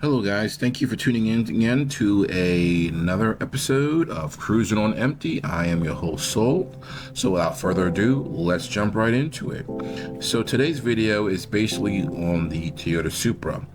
Hello, guys. Thank you for tuning in again to another episode of Cruising on Empty. I am your host, Soul. So without further ado, let's jump right into it. So today's video is basically on the Toyota Supra.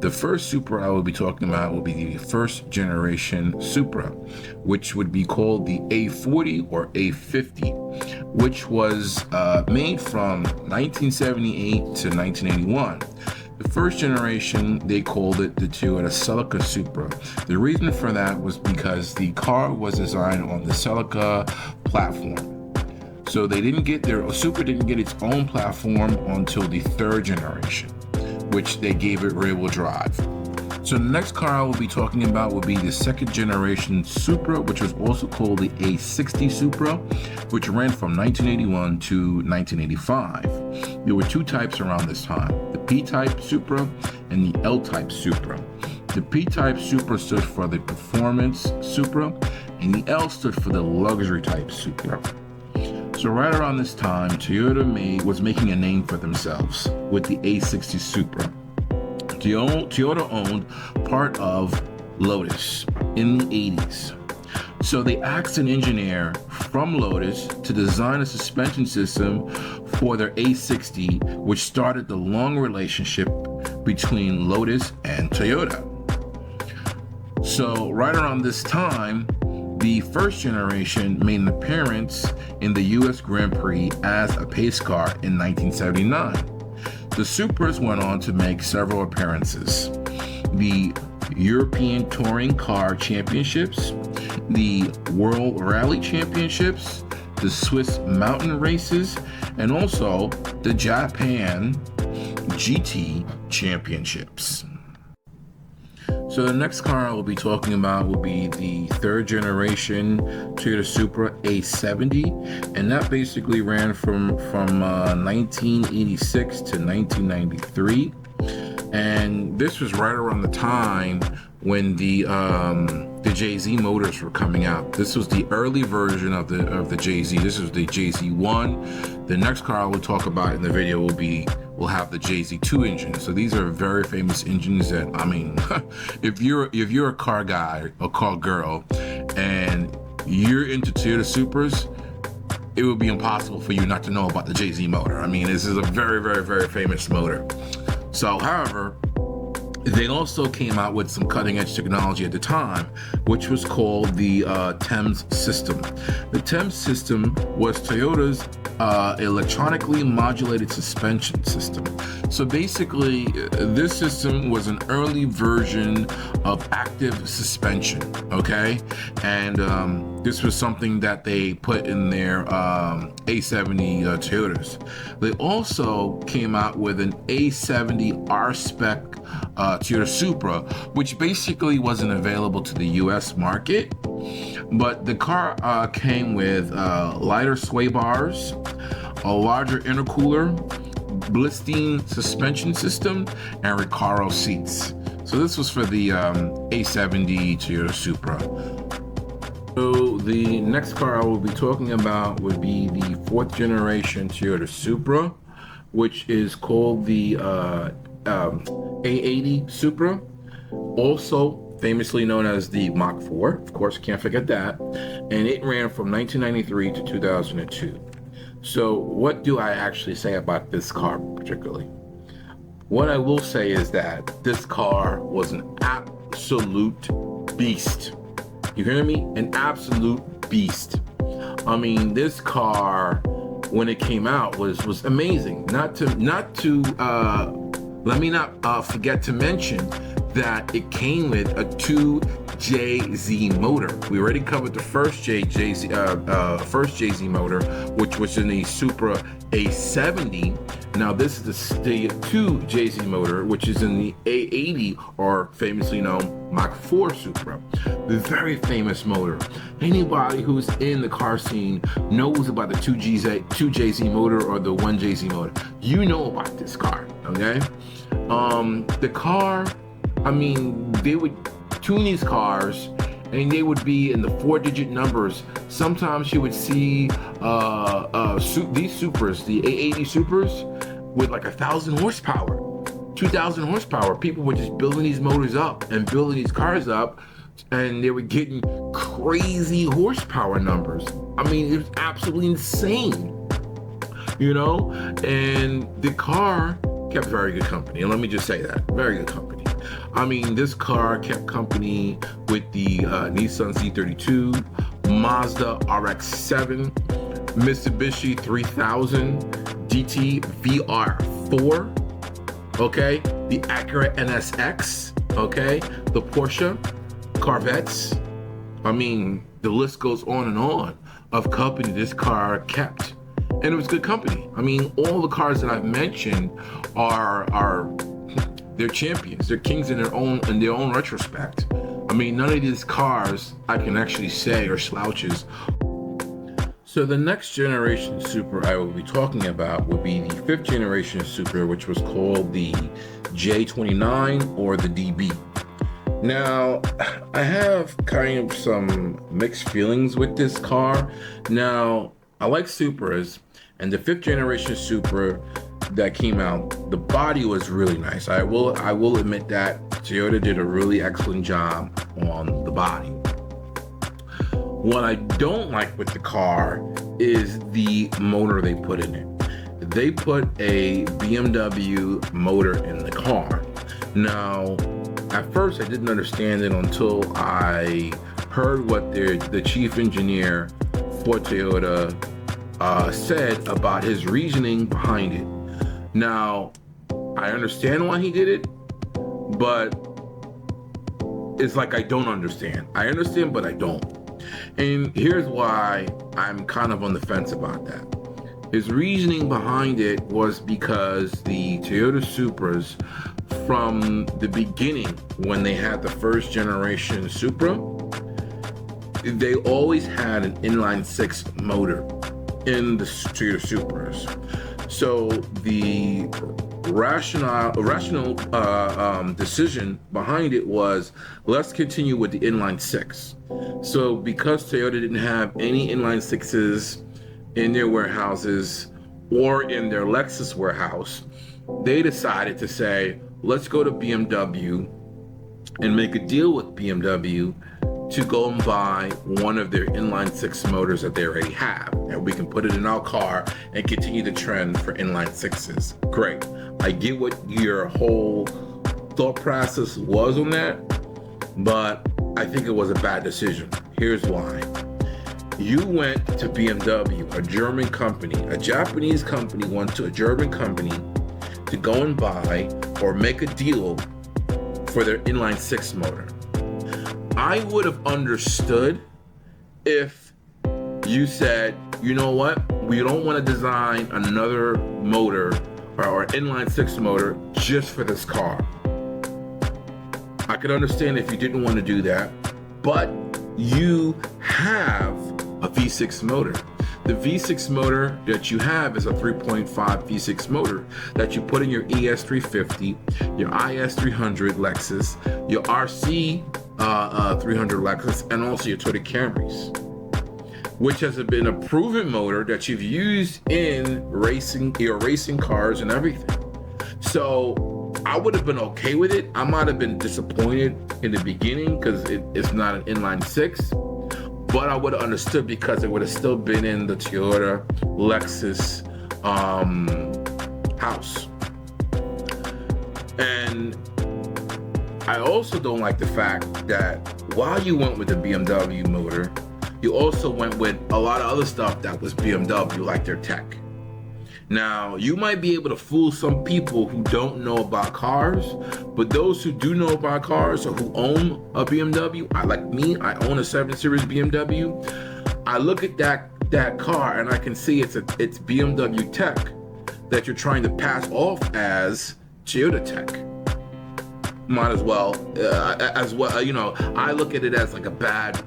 The first Supra I will be talking about will be the first generation Supra, which would be called the A40 or A50, which was made from 1978 to 1981. The first generation, they called it the Toyota Celica Supra. The reason for that was because the car was designed on the Celica platform. So Supra didn't get its own platform until the third generation, which they gave it rear-wheel drive. So the next car I will be talking about will be the second generation Supra, which was also called the A60 Supra, which ran from 1981 to 1985. There were two types around this time, the P-type Supra and the L-type Supra. The P-type Supra stood for the Performance Supra, and the L stood for the Luxury type Supra. So right around this time, Toyota was making a name for themselves with the A60 Supra. Toyota owned part of Lotus in the 80s. So they asked an engineer from Lotus to design a suspension system for their A60, which started the long relationship between Lotus and Toyota. So right around this time, the first generation made an appearance in the US Grand Prix as a pace car in 1979. The Supras went on to make several appearances: the European Touring Car Championships, the World Rally Championships, the Swiss Mountain Races, and also the Japan GT Championships. So the next car I will be talking about will be the third generation Toyota Supra A70, and that basically ran from 1986 to 1993. And this was right around the time when the JZ motors were coming out. This was the early version of the JZ. This was the JZ1. The next car I will talk about in the video will have the JZ2 engine. So these are very famous engines that, I mean, if you're a car guy or car girl and you're into Toyota Supras, it would be impossible for you not to know about the JZ motor. I mean, this is a very, very, very famous motor. So, however, they also came out with some cutting-edge technology at the time, which was called the TEMS system. The TEMS system was Toyota's electronically modulated suspension system. So basically, this system was an early version of active suspension, okay? And this was something that they put in their A70 Toyotas. They also came out with an A70 R-Spec Toyota Supra, which basically wasn't available to the US market, but the car came with lighter sway bars, a larger intercooler, Blistein suspension system, and Recaro seats. So this was for the A70 Toyota Supra. So the next car I will be talking about would be the fourth generation Toyota Supra, which is called the A80 Supra, also famously known as the Mach 4. Of course, can't forget that. And it ran from 1993 to 2002. So what do I actually say about this car particularly? What I will say is that this car was an absolute beast. You hear me? An absolute beast. I mean, this car, when it came out, was amazing. Let me not forget to mention that it came with a 2JZ motor. We already covered the first JZ motor, which was in the Supra A70. Now this is the 2JZ motor, which is in the A80, or famously known Mach 4 Supra. The very famous motor. Anybody who's in the car scene knows about the 2JZ motor or the 1JZ motor. You know about this car, okay? The car, I mean, they would tune these cars and they would be in the 4-digit numbers. Sometimes you would see these Supras, the A80 Supras, with like 1,000 horsepower. 2,000 horsepower. People were just building these motors up and building these cars up, and they were getting crazy horsepower numbers. I mean, it was absolutely insane, you know? And the car kept very good company. And let me just say that, very good company. I mean, this car kept company with the Nissan Z32, Mazda RX-7, Mitsubishi 3000, GT VR4, okay? The Acura NSX, okay? The Porsche Corvettes. I mean, the list goes on and on of company this car kept. And it was good company. I mean, all the cars that I've mentioned are they're champions. They're kings in their own retrospect. I mean, none of these cars I can actually say are slouches. So the next generation Supra I will be talking about would be the 5th generation Supra, which was called the J29 or the DB. Now, I have kind of some mixed feelings with this car. Now, I like Supras, and the 5th generation Supra that came out, the body was really nice. I will admit that Toyota did a really excellent job on the body. What I don't like with the car is the motor they put in it. They put a BMW motor in the car. Now, at first I didn't understand it until I heard what the chief engineer for Toyota said about his reasoning behind it. Now, I understand why he did it, but it's like I don't understand. I understand, but I don't. And here's why I'm kind of on the fence about that. His reasoning behind it was because the Toyota Supras, from the beginning, when they had the 1st generation Supra, they always had an inline-six motor in the Toyota Supras. So the rational decision behind it was, let's continue with the inline-six. So because Toyota didn't have any inline-sixes in their warehouses or in their Lexus warehouse, they decided to say, let's go to BMW and make a deal with BMW to go and buy one of their inline-six motors that they already have, and we can put it in our car and continue the trend for inline-sixes. Great. I get what your whole thought process was on that, but I think it was a bad decision. Here's why. You went to BMW, a German company, a Japanese company went to a German company to go and buy or make a deal for their inline-six motor. I would have understood if you said, you know what, we don't want to design another motor or inline-six motor just for this car. I could understand if you didn't want to do that, but you have a V6 motor. The V6 motor that you have is a 3.5 V6 motor that you put in your ES350, your IS300 Lexus, your RC 300 Lexus, and also your Toyota Camrys, which has been a proven motor that you've used in racing cars and everything. So I would have been okay with it. I might have been disappointed in the beginning because it's not an inline six, but I would have understood because it would have still been in the Toyota Lexus house. And I also don't like the fact that while you went with the BMW motor, you also went with a lot of other stuff that was BMW, like their tech. Now, you might be able to fool some people who don't know about cars, but those who do know about cars or who own a BMW, like me, I own a 7 Series BMW. I look at that car and I can see it's BMW tech that you're trying to pass off as Toyota tech. Might as well, I look at it as like a bad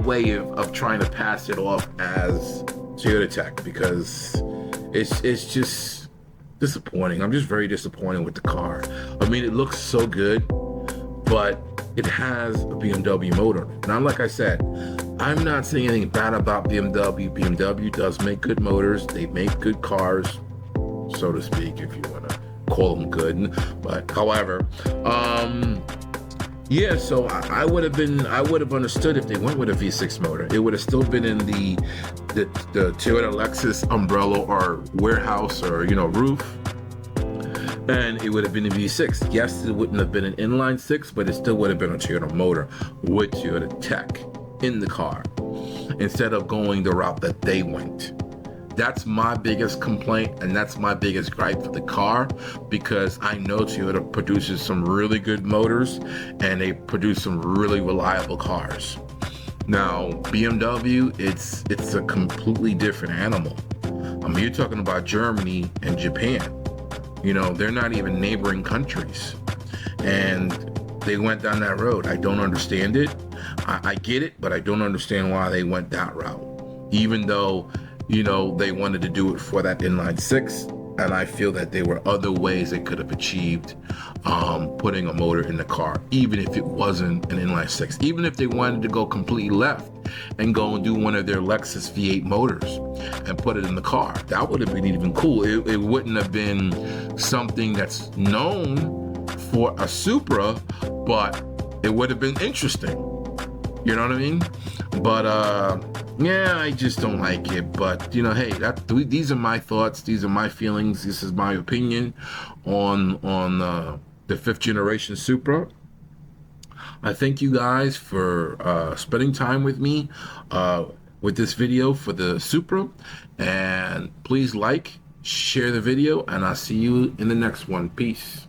way of trying to pass it off as Toyota tech, because it's just disappointing. I'm just very disappointed with the car. I mean, it looks so good, but it has a BMW motor. Now, like I said, I'm not saying anything bad about BMW. BMW does make good motors. They make good cars, so to speak, if you want to call them good, but however, yeah, so I would have understood if they went with a V6 motor. It would have still been in the Toyota Lexus umbrella or warehouse or, you know, roof, and it would have been a V6. Yes, it wouldn't have been an inline six, but it still would have been a Toyota motor with Toyota tech in the car instead of going the route that they went. That's my biggest complaint, and that's my biggest gripe for the car, because I know Toyota produces some really good motors and they produce some really reliable cars. Now, BMW, it's a completely different animal. I mean, you're talking about Germany and Japan. You know, they're not even neighboring countries. And they went down that road. I don't understand it. I get it, but I don't understand why they went that route. Even though, you know, they wanted to do it for that inline six, and I feel that there were other ways they could have achieved putting a motor in the car, even if it wasn't an inline six. Even if they wanted to go completely left and go and do one of their Lexus V8 motors and put it in the car, that would have been even cool. It wouldn't have been something that's known for a Supra, but it would have been interesting. You know what I mean? But yeah, I just don't like it. But you know, hey, these are my thoughts. These are my feelings. This is my opinion on the 5th generation Supra. I thank you guys for spending time with me with this video for the Supra, and please like, share the video, and I'll see you in the next one. Peace.